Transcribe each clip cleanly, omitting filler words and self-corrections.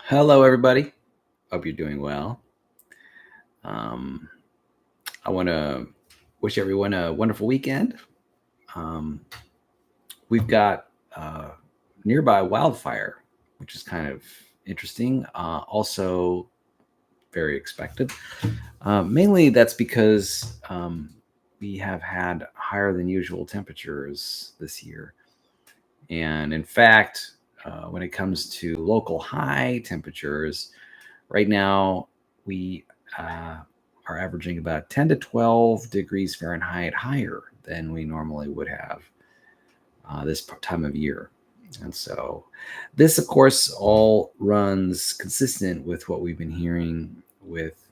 Hello, everybody. Hope you're doing well. Um, I want to wish everyone a wonderful weekend. Um, we've got nearby wildfire, which is kind of interesting. Also, very expected. Mainly, that's because we have had higher than usual temperatures this year. And in fact, when it comes to local high temperatures, right now we uh, are averaging about 10 to 12 degrees Fahrenheit higher than we normally would have this time of year. And so, this, of course, all runs consistent with what we've been hearing with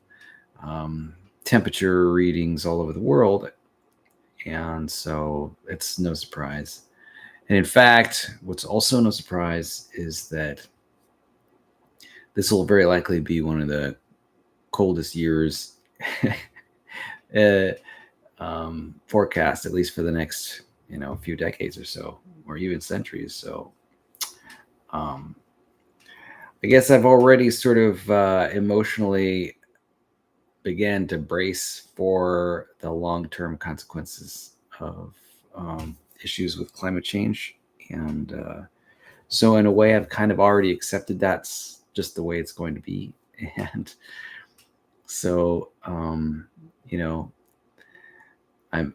um, temperature readings all over the world. And so, it's no surprise. And in fact, what's also no surprise is that this will very likely be one of the coldest years uh, forecast, at least for the next few decades or so, or even centuries. So um, I guess I've already sort of emotionally began to brace for the long-term consequences of issues with climate change, and so in a way, I've kind of already accepted that's just the way it's going to be, and so you know I'm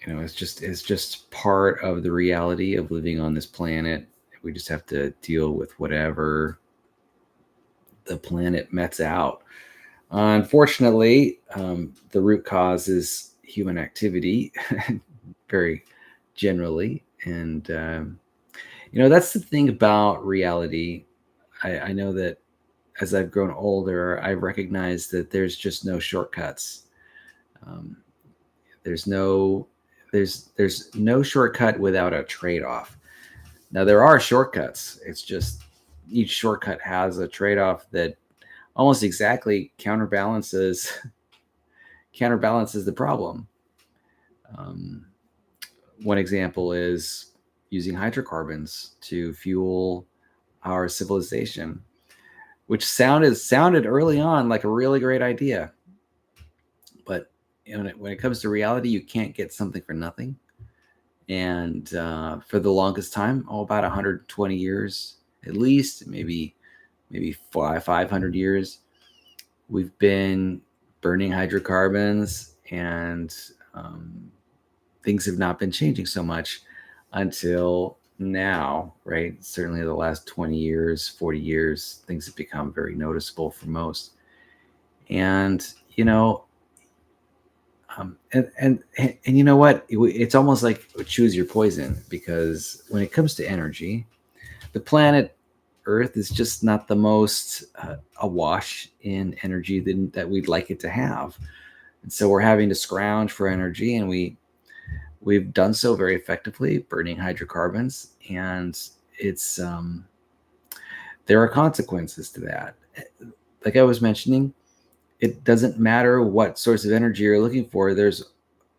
it's just part of the reality of living on this planet. We just have to deal with whatever the planet mets out. Unfortunately, the root cause is human activity, very generally, and that's the thing about reality. I know that as I've grown older, I recognize that there's just no shortcuts. Um, there's no there's no shortcut without a trade-off. Now there are shortcuts. It's just each shortcut has a trade-off that almost exactly counterbalances the problem. Um, One example is using hydrocarbons to fuel our civilization, which sounded early on like a really great idea, but when it comes to reality, you can't get something for nothing. And for the longest time, about 120 years at least, maybe 500 years, we've been burning hydrocarbons, and things have not been changing so much until now, right? Certainly the last 20 years, 40 years, things have become very noticeable for most. And and you know what? It's almost like choose your poison, because when it comes to energy, the planet Earth is just not the most awash in energy that we'd like it to have, and so we're having to scrounge for energy, and we've done so very effectively, burning hydrocarbons, and it's there are consequences to that. Like I was mentioning, it doesn't matter what source of energy you're looking for. There's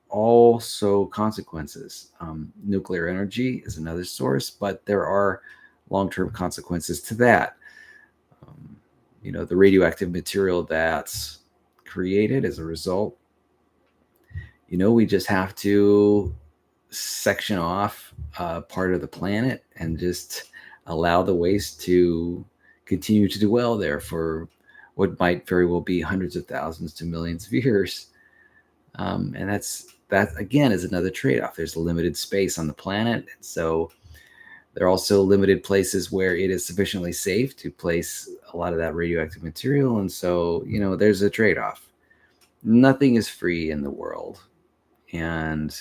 also consequences. Nuclear energy is another source, but there are long-term consequences to that. Um, the radioactive material that's created as a result. We just have to section off part of the planet and just allow the waste to continue to dwell there for what might very well be hundreds of thousands to millions of years. And that again is another trade-off. There's limited space on the planet, and so there are also limited places where it is sufficiently safe to place a lot of that radioactive material. And so there's a trade-off. Nothing is free in the world, and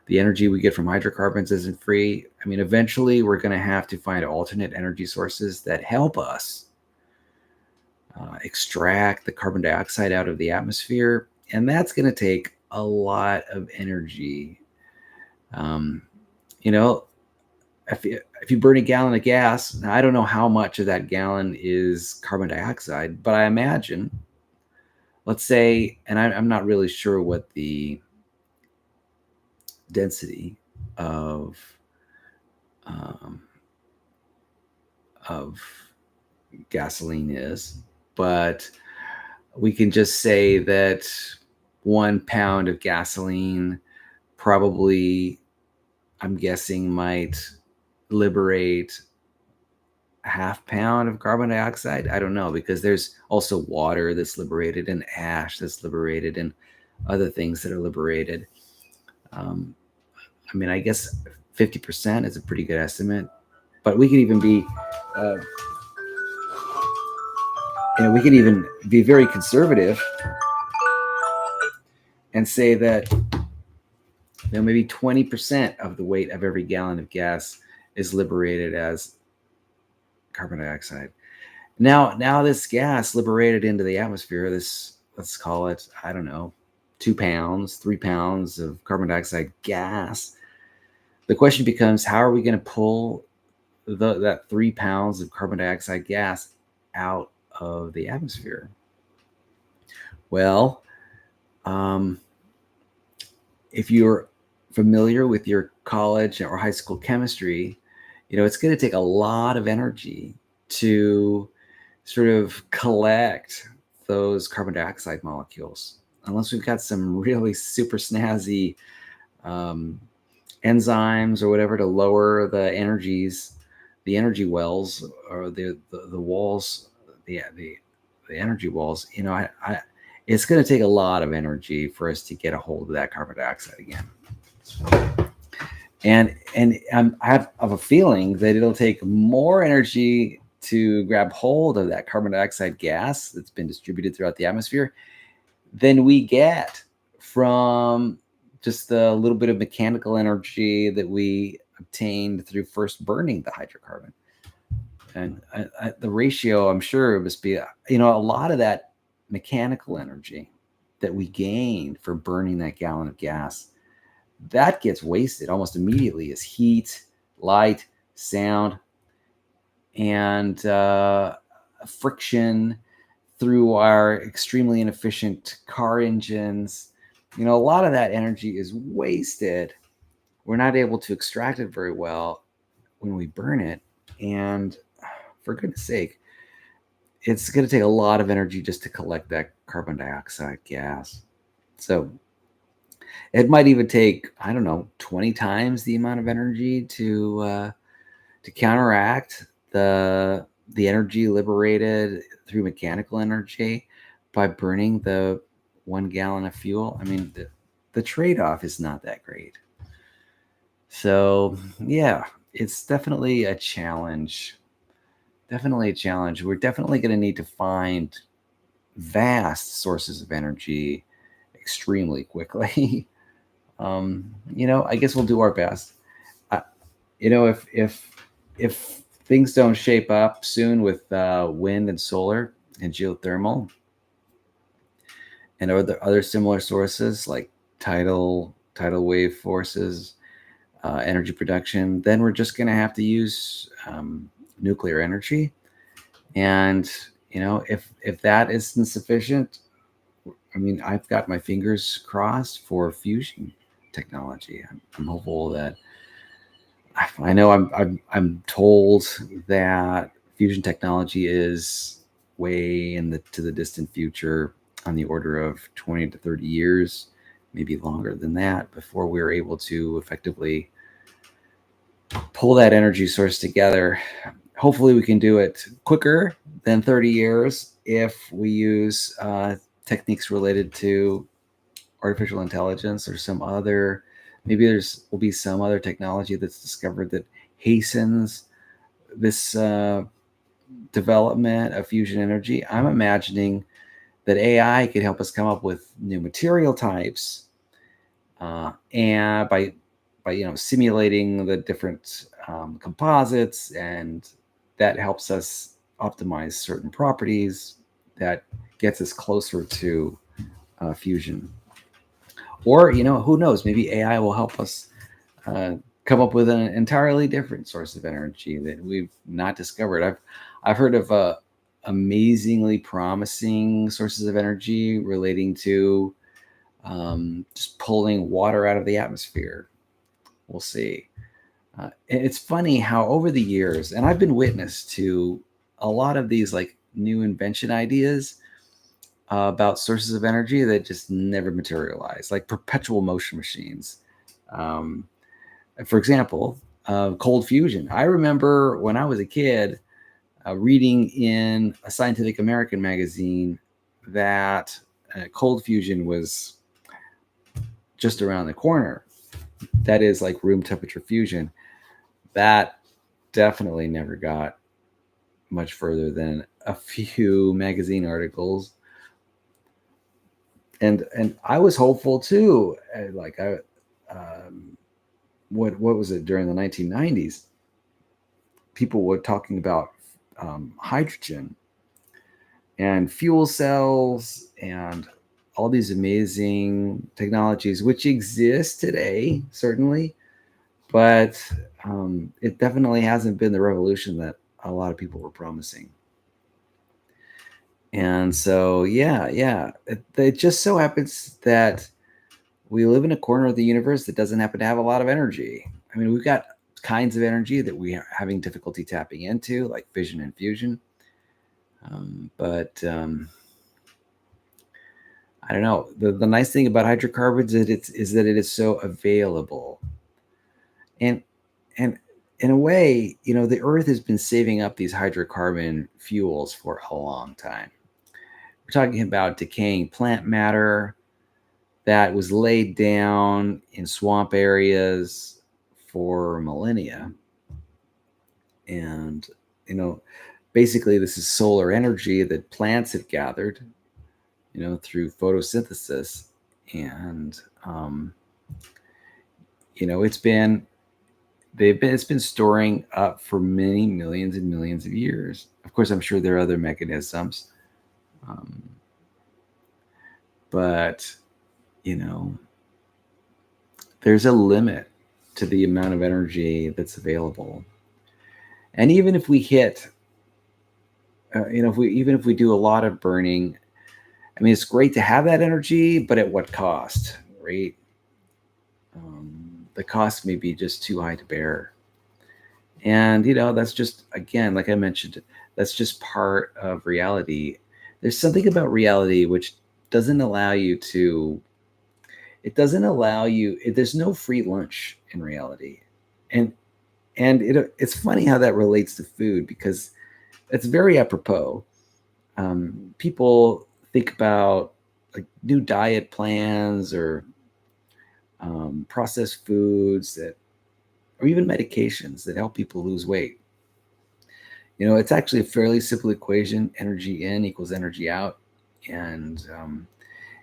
the energy we get from hydrocarbons isn't free. I mean, eventually we're going to have to find alternate energy sources that help us extract the carbon dioxide out of the atmosphere, and that's going to take a lot of energy. Um, you know, if you burn a gallon of gas, now I don't know how much of that gallon is carbon dioxide, but I imagine, let's say, and I'm not really sure what the density of um, of gasoline is, but we can just say that 1 pound of gasoline probably, I'm guessing, might liberate a half pound of carbon dioxide. I don't know, because there's also water that's liberated and ash that's liberated and other things that are liberated. I mean, I guess 50% is a pretty good estimate, but we could even be, uh, we could even be very conservative and say that maybe 20% of the weight of every gallon of gas is liberated as carbon dioxide. Now this gas liberated into the atmosphere, this, let's call it, I don't know, 2 pounds, 3 pounds of carbon dioxide gas. The question becomes, how are we going to pull that 3 pounds of carbon dioxide gas out of the atmosphere? Well, if you're familiar with your college or high school chemistry, it's going to take a lot of energy to sort of collect those carbon dioxide molecules, unless we've got some really super snazzy enzymes or whatever to lower the energy wells, or the walls, the energy walls. It's going to take a lot of energy for us to get a hold of that carbon dioxide again. And I have a feeling that it'll take more energy to grab hold of that carbon dioxide gas that's been distributed throughout the atmosphere than we get from just the little bit of mechanical energy that we obtained through first burning the hydrocarbon. And the ratio, I'm sure, must be, a lot of that mechanical energy that we gained for burning that gallon of gas, that gets wasted almost immediately as heat, light, sound, and friction through our extremely inefficient car engines. A lot of that energy is wasted. We're not able to extract it very well when we burn it. And for goodness sake, it's going to take a lot of energy just to collect that carbon dioxide gas. So it might even take, I don't know, 20 times the amount of energy to counteract the energy liberated through mechanical energy by burning the 1 gallon of fuel. I mean, the trade-off is not that great. So yeah, it's definitely a challenge. Definitely a challenge. We're definitely going to need to find vast sources of energy extremely quickly. I guess we'll do our best. If things don't shape up soon with wind and solar and geothermal and other similar sources like tidal wave forces, energy production, then we're just going to have to use nuclear energy. And if that isn't sufficient, I mean, I've got my fingers crossed for fusion technology. I'm hopeful that, I know I'm told that fusion technology is way to the distant future, on the order of 20 to 30 years, maybe longer than that, before we're able to effectively pull that energy source together. Hopefully we can do it quicker than 30 years if we use techniques related to artificial intelligence or some other, maybe will be some other technology that's discovered that hastens this development of fusion energy. I'm imagining that AI could help us come up with new material types, and by simulating the different composites, and that helps us optimize certain properties that gets us closer to fusion. Or who knows, maybe AI will help us come up with an entirely different source of energy that we've not discovered. I've heard of amazingly promising sources of energy relating to just pulling water out of the atmosphere. We'll see. It's funny how over the years, and I've been witness to a lot of these like new invention ideas about sources of energy that just never materialize, like perpetual motion machines. Um, for example, cold fusion. I remember when I was a kid reading in a Scientific American magazine that cold fusion was just around the corner. That is like room temperature fusion. That definitely never got much further than a few magazine articles. And I was hopeful too. Like what was it during the 1990s? People were talking about hydrogen and fuel cells and all these amazing technologies which exist today, certainly, but it definitely hasn't been the revolution that a lot of people were promising. And so, yeah, it just so happens that we live in a corner of the universe that doesn't happen to have a lot of energy. I mean, we've got kinds of energy that we are having difficulty tapping into, like fission and fusion. But I don't know. The nice thing about hydrocarbons is that it is so available, and and in a way, the Earth has been saving up these hydrocarbon fuels for a long time. We're talking about decaying plant matter that was laid down in swamp areas for millennia, and basically this is solar energy that plants have gathered through photosynthesis. And it's been storing up for many millions and millions of years. Of course, I'm sure there are other mechanisms, but there's a limit to the amount of energy that's available. And even if we hit if we do a lot of burning, I mean, it's great to have that energy, but at what cost, right? The cost may be just too high to bear. And, that's just, again, like I mentioned, that's just part of reality. There's something about reality which doesn't allow you to, there's no free lunch in reality. And it's funny how that relates to food, because it's very apropos. People think about like new diet plans or processed foods or even medications that help people lose weight. It's actually a fairly simple equation: energy in equals energy out, and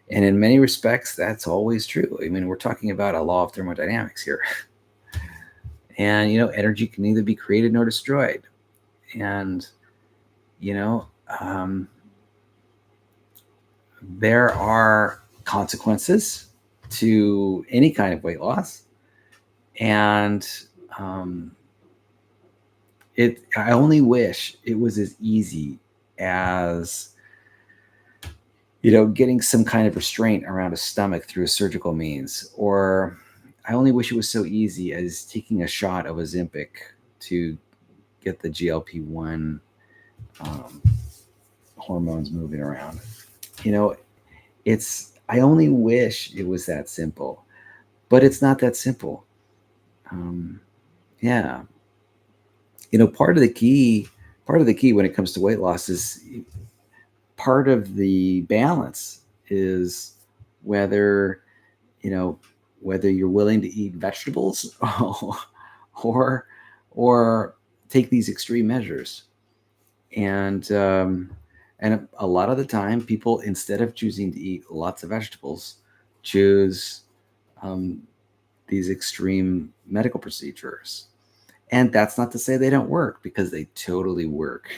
in many respects, that's always true. I mean, we're talking about a law of thermodynamics here, and energy can neither be created nor destroyed, and there are consequences to any kind of weight loss, and I only wish it was as easy as getting some kind of restraint around a stomach through a surgical means, or I only wish it was so easy as taking a shot of Ozempic to get the GLP-1 hormones moving around. I only wish it was that simple, but it's not that simple. Yeah. Part of the key when it comes to weight loss is part of the balance is whether you're willing to eat vegetables or take these extreme measures. And a lot of the time, people, instead of choosing to eat lots of vegetables, choose these extreme medical procedures. And that's not to say they don't work, because they totally work.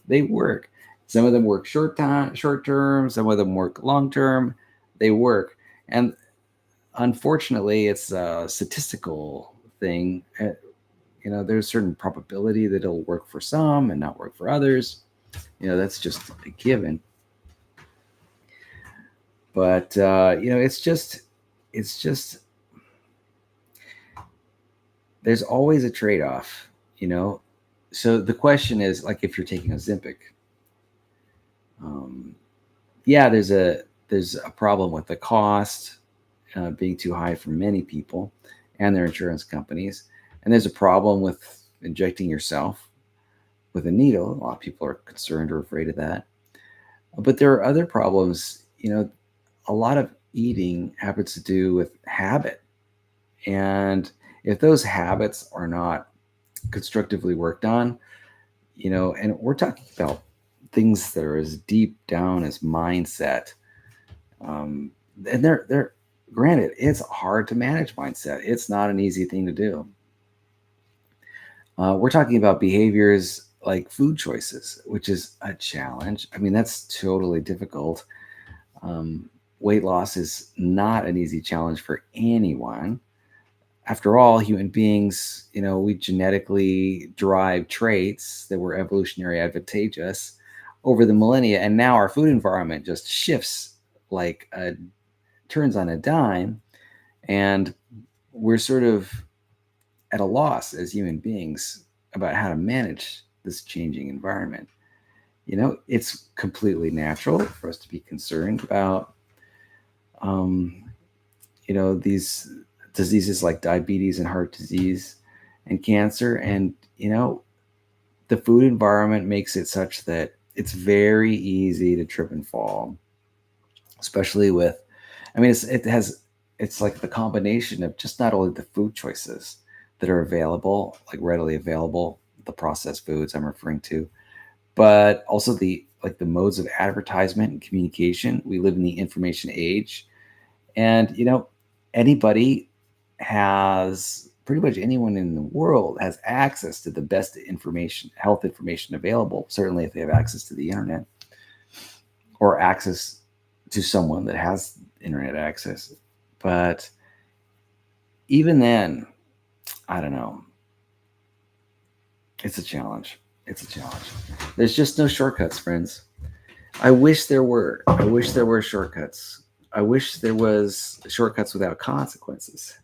They work. Some of them work short term, some of them work long term. They work. And unfortunately, it's a statistical thing. There's a certain probability that it'll work for some and not work for others. That's just a given. But it's just there's always a trade-off. So the question is, like, if you're taking Ozempic, um, yeah, there's a problem with the cost being too high for many people and their insurance companies, and there's a problem with injecting yourself with a needle. A lot of people are concerned or afraid of that. But there are other problems. A lot of eating happens to do with habit. And if those habits are not constructively worked on, and we're talking about things that are as deep down as mindset, um, and they're granted, it's hard to manage mindset. It's not an easy thing to do. We're talking about behaviors like food choices, which is a challenge. I mean, that's totally difficult. Weight loss is not an easy challenge for anyone. After all, human beings, we genetically derive traits that were evolutionary advantageous over the millennia. And now our food environment just shifts like turns on a dime. And we're sort of at a loss as human beings about how to manage this changing environment. It's completely natural for us to be concerned about, um, these diseases like diabetes and heart disease and cancer. And, the food environment makes it such that it's very easy to trip and fall, especially with, I mean, it's like the combination of just not only the food choices that are available, like readily available, the processed foods I'm referring to, but also the modes of advertisement and communication. We live in the information age, and anybody has pretty much anyone in the world has access to the best information, health information available. Certainly, if they have access to the internet or access to someone that has internet access. But even then, I don't know. It's a challenge. It's a challenge. There's just no shortcuts, friends. I wish there were. I wish there were shortcuts. I wish there was shortcuts without consequences,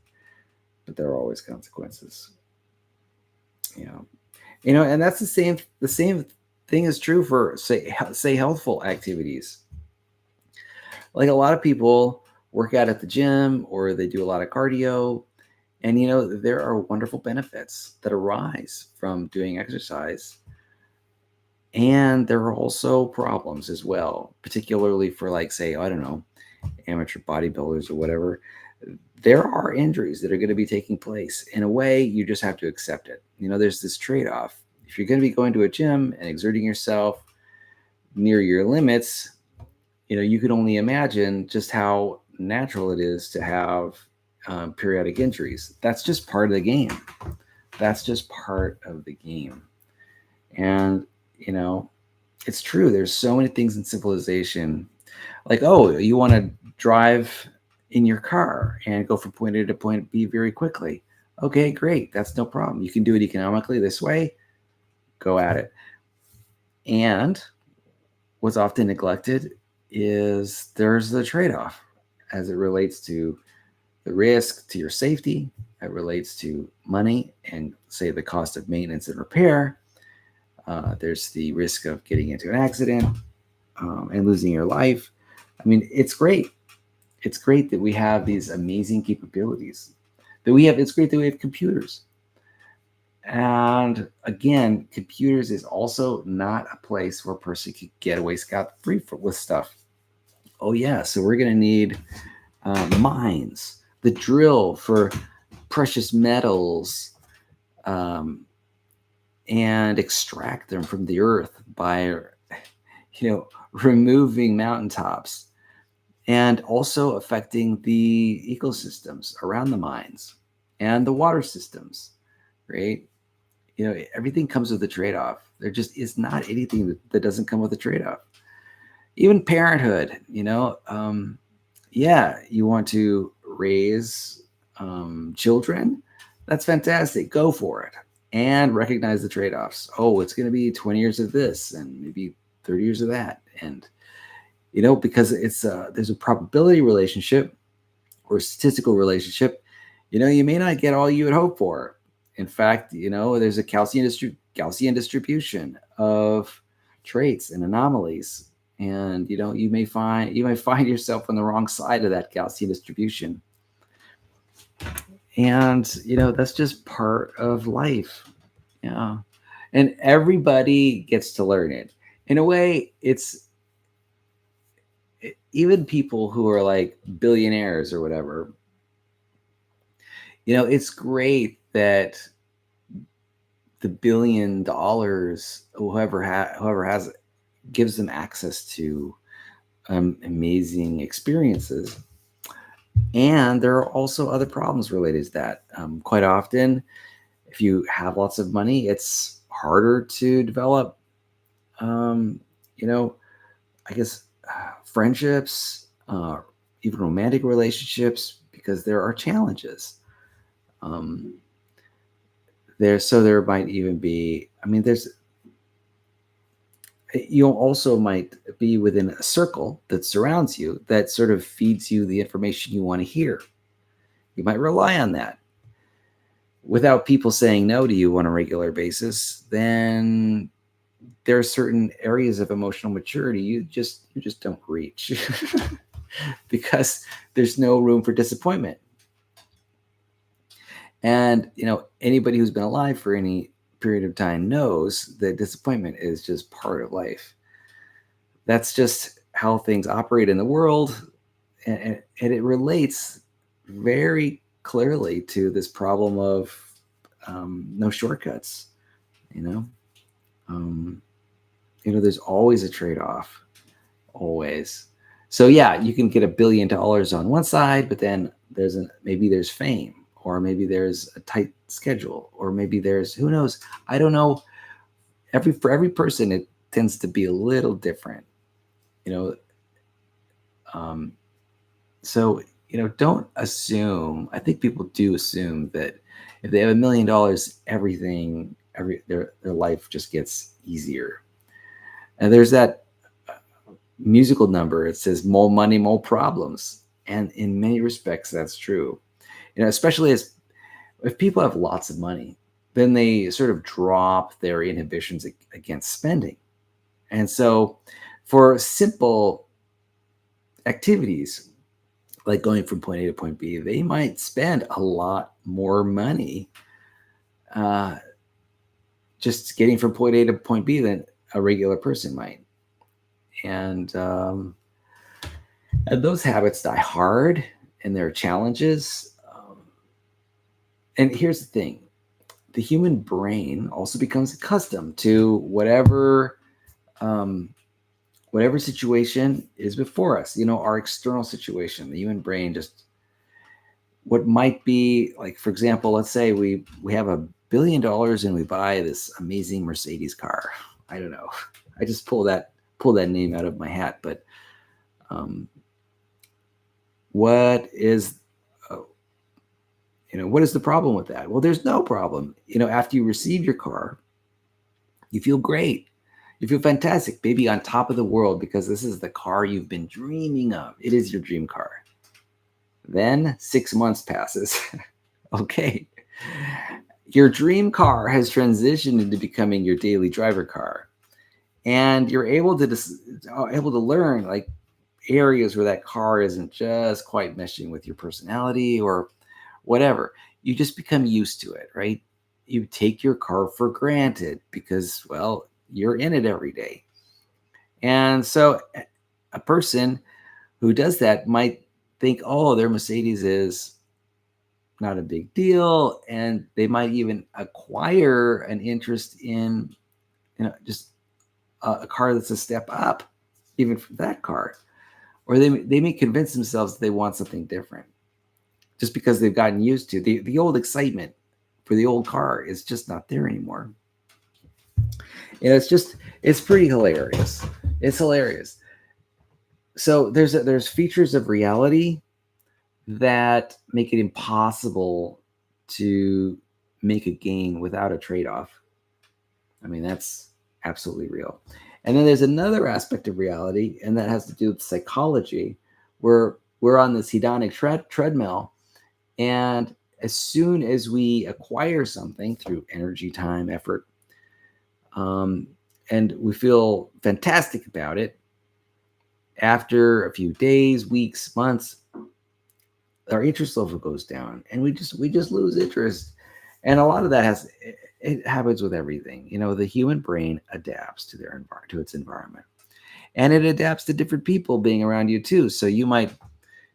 but there are always consequences. You know, and that's the same thing is true for say healthful activities. Like a lot of people work out at the gym or they do a lot of cardio, and there are wonderful benefits that arise from doing exercise. And there are also problems as well, particularly for, like, say, I don't know, amateur bodybuilders or whatever. There are injuries that are going to be taking place. In a way, you just have to accept it. There's this trade-off. If you're going to be going to a gym and exerting yourself near your limits, you can only imagine just how natural it is to have periodic injuries. That's just part of the game. That's just part of the game. And, it's true. There's so many things in civilization. Like, oh, you want to drive in your car and go from point A to point B very quickly. Okay, great. That's no problem. You can do it economically this way. Go at it. And what's often neglected is there's the trade-off as it relates to the risk to your safety. It relates to money and, say, the cost of maintenance and repair. There's the risk of getting into an accident and losing your life. I mean, it's great. It's great that we have these amazing capabilities. It's great that we have computers. And again, computers is also not a place where a person could get away scot-free with stuff. Oh yeah, so we're going to need mines, the drill for precious metals, and extract them from the earth by, removing mountaintops, and also affecting the ecosystems around the mines and the water systems, right? Everything comes with a trade-off. There just is not anything that doesn't come with a trade-off. Even parenthood, yeah, you want to raise children. That's fantastic. Go for it. And recognize the trade-offs. Oh, it's going to be 20 years of this and maybe 30 years of that. And, because there's a probability relationship or statistical relationship, you may not get all you would hope for. In fact, there's a calcium Gaussian distribution of traits and anomalies. And you may find yourself on the wrong side of that Gaussian distribution. And that's just part of life. Yeah. And everybody gets to learn it. In a way, it's even people who are like billionaires or whatever. It's great that the $1 billion, whoever has it, gives them access to amazing experiences. And there are also other problems related to that. Quite often, if you have lots of money, it's harder to develop, I guess, friendships, even romantic relationships, because there are challenges. There might even be, you also might be within a circle that surrounds you that sort of feeds you the information you want to hear. You might rely on that. Without people saying no to you on a regular basis, then there are certain areas of emotional maturity you just don't reach because there's no room for disappointment. And anybody who's been alive for any period of time knows that disappointment is just part of life. That's just how things operate in the world, and it relates very clearly to this problem of no shortcuts. There's always a trade-off, always. So yeah, you can get $1 billion on one side, but then maybe there's fame, or maybe there's a tight schedule, or maybe there's, who knows? I don't know. For every person, it tends to be a little different. So don't assume. I think people do assume that if they have $1 million, their life just gets easier. And there's that musical number. It says more money, more problems, and in many respects, that's true. Especially if people have lots of money, then they sort of drop their inhibitions against spending. And so, for simple activities like going from point A to point B, they might spend a lot more money just getting from point A to point B than a regular person might. And those habits die hard, and there are challenges. And here's the thing. The human brain also becomes accustomed to whatever situation is before us. Our external situation. The human brain just, what might be like, for example, let's say we have $1 billion and we buy this amazing Mercedes car. I don't know. I just pull that name out of my hat. But what is the problem with that? Well, there's no problem. After you receive your car, you feel great. You feel fantastic, maybe on top of the world, because this is the car you've been dreaming of. It is your dream car. Then 6 months passes. Okay. Your dream car has transitioned into becoming your daily driver car. And you're able to learn like areas where that car isn't just quite meshing with your personality or whatever. You just become used to it, right? You take your car for granted because, well, you're in it every day. And so a person who does that might think, oh, their Mercedes is not a big deal. And they might even acquire an interest in, just a car that's a step up, even from that car. Or they may convince themselves that they want something different just because they've gotten used to the old excitement for the old car is just not there anymore. It's pretty hilarious. It's hilarious. So there's features of reality that make it impossible to make a gain without a trade-off. That's absolutely real. And then there's another aspect of reality, and that has to do with psychology, where we're on this hedonic treadmill, and as soon as we acquire something through energy, time, effort, and we feel fantastic about it. After a few days, weeks, months, our interest level goes down, and we just lose interest. And a lot of that it happens with everything. The human brain adapts to its environment, and it adapts to different people being around you too. So you might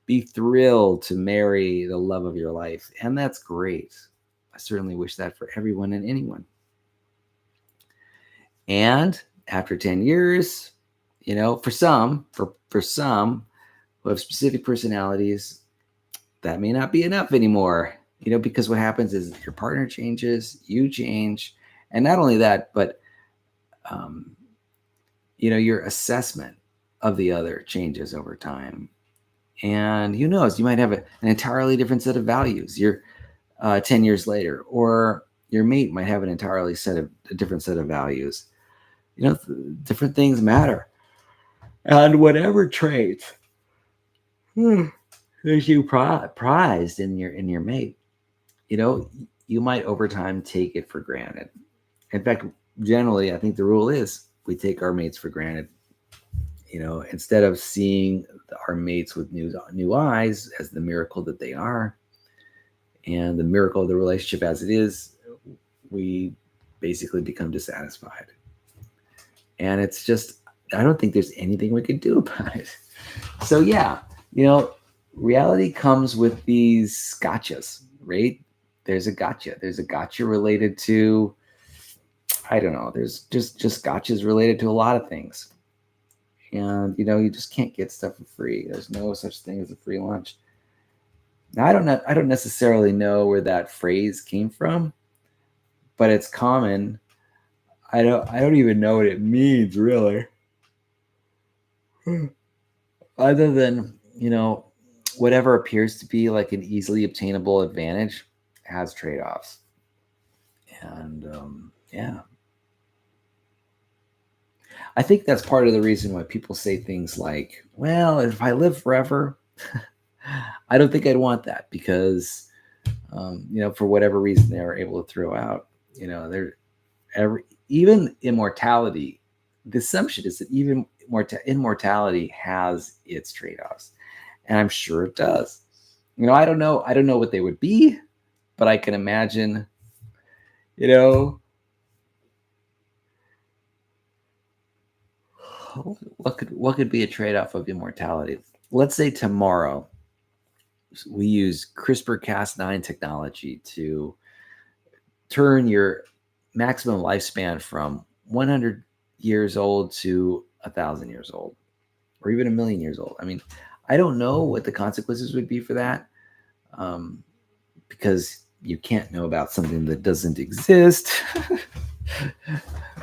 be thrilled to marry the love of your life, and that's great. I certainly wish that for everyone and anyone. And after 10 years, for some who have specific personalities, that may not be enough anymore. Because what happens is your partner changes, you change, and not only that, but um, your assessment of the other changes over time. And who knows, you might have an entirely different set of values. You're 10 years later, or your mate might have a different set of values. Different things matter. And whatever traits there's you prized in your mate, you might over time take it for granted. In fact, generally, I think the rule is we take our mates for granted. Instead of seeing our mates with new eyes as the miracle that they are, and the miracle of the relationship as it is, we basically become dissatisfied. And it's just, I don't think there's anything we can do about it. So yeah, reality comes with these gotchas, right? There's a gotcha. There's a gotcha related to, I don't know, there's just gotchas related to a lot of things. And you just can't get stuff for free. There's no such thing as a free lunch. Now I don't necessarily know where that phrase came from, but it's common. I don't even know what it means really. Other than, whatever appears to be like an easily obtainable advantage has trade-offs. And yeah. I think that's part of the reason why people say things like, well, if I live forever, I don't think I'd want that, because, for whatever reason they're able to throw out, even immortality, the assumption is that even immortality has its trade-offs. And I'm sure it does. I don't know what they would be, but I can imagine, what could be a trade-off of immortality? Let's say tomorrow we use CRISPR-Cas9 technology to turn your maximum lifespan from 100 years old to 1,000 years old, or even 1,000,000 years old. I mean, I don't know what the consequences would be for that, because you can't know about something that doesn't exist,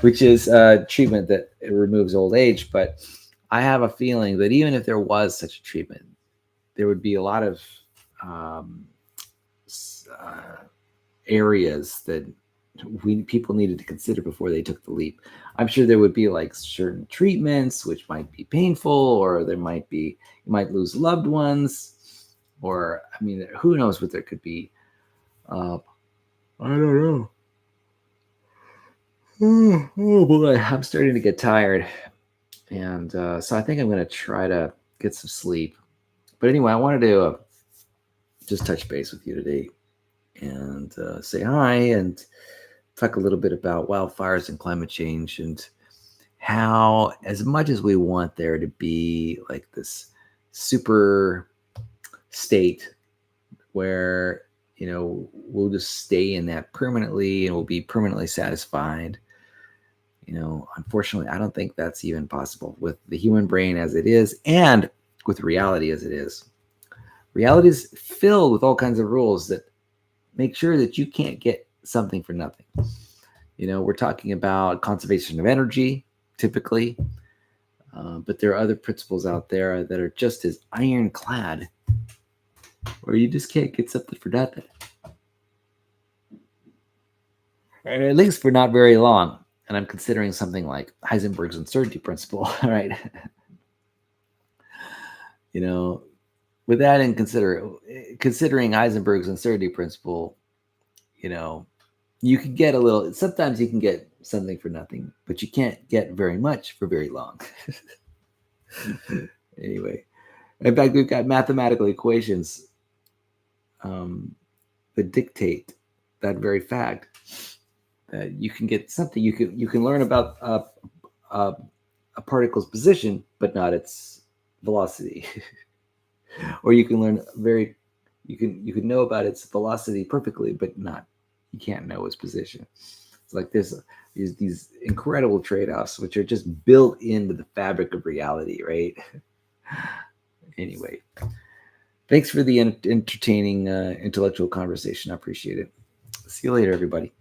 which is treatment that removes old age. But I have a feeling that even if there was such a treatment, there would be a lot of areas that people needed to consider before they took the leap. I'm sure there would be like certain treatments which might be painful, or you might lose loved ones, or I mean, who knows what there could be. I don't know. Oh boy, I'm starting to get tired, and so I think I'm going to try to get some sleep. But anyway, I wanted to just touch base with you today and say hi and talk a little bit about wildfires and climate change, and how, as much as we want there to be like this super state where we'll just stay in that permanently and we'll be permanently satisfied, unfortunately I don't think that's even possible with the human brain as it is, and with reality as it is. Reality is filled with all kinds of rules that make sure that you can't get something for nothing. We're talking about conservation of energy, typically, but there are other principles out there that are just as ironclad, where you just can't get something for nothing. At least for not very long. And I'm considering something like Heisenberg's uncertainty principle, right? With that in considering Heisenberg's uncertainty principle, You can get a little, sometimes you can get something for nothing, but you can't get very much for very long. Anyway, in fact, we've got mathematical equations that dictate that very fact, that you can get something, you can learn about a particle's position, but not its velocity. Or you can learn you can know about its velocity perfectly, but you can't know its position. It's like these incredible trade-offs, which are just built into the fabric of reality, right? Anyway, thanks for the entertaining intellectual conversation. I appreciate it. See you later, everybody.